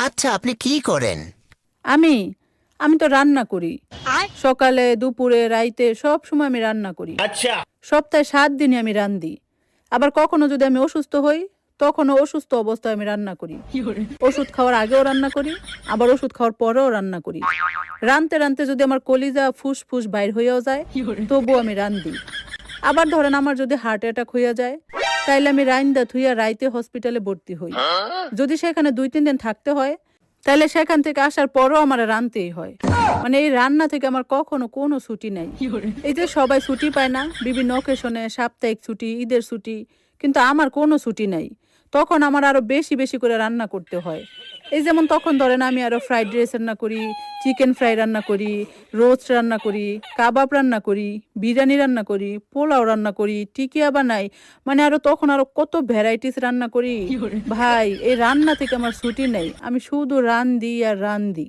আচ্ছা, আপনি কি করেন? আমি আমি তো রান্না করি। সকালে, দুপুরে, রাইতে সব সময় আমি রান্না করি। সপ্তাহে ৭ দিনই আমি রান্ধি। আবার কখনো যদি আমি অসুস্থ হই, তখনও অসুস্থ অবস্থায় আমি রান্না করি। ওষুধ খাওয়ার আগেও রান্না করি, আবার ওষুধ খাওয়ার পরেও রান্না করি। রানতে রানতে যদি আমার কলিজা ফুসফুস বাইর হইয়াও যায়, তবুও আমি রান্ধি। আবার ধরেন আমার যদি হার্ট অ্যাটাক হইয়া যায়, তাইলে আমি রাইন্দা থুইয়া রাইতে হসপিটালে ভর্তি হই। যদি সেখানে ২-৩ দিন থাকতে হয়, তাইলে সেখান থেকে আসার পরও আমার রানতেই হয়। মানে এই রান্না থেকে আমার কখনো কোনো ছুটি নাই। এই যে সবাই ছুটি পায় না বিভিন্ন অকেশনে, সাপ্তাহিক ছুটি, ঈদের ছুটি, কিন্তু আমার কোনো ছুটি নাই। তখন আমার আরো বেশি বেশি করে রান্না করতে হয়। এই যেমন তখন ধরেন আমি আরো ফ্রাইড রাইস রান্না করি, চিকেন ফ্রাই রান্না করি, রোস্ট রান্না করি, কাবাব রান্না করি, বিরিয়ানি রান্না করি, পোলাও রান্না করি, টিকিয়া বানাই। মানে আরো তখন আরো কত ভ্যারাইটিস রান্না করি। ভাই এই রান্না থেকে আমার ছুটি নেই, আমি শুধু রান্ধি আর রান্ধি।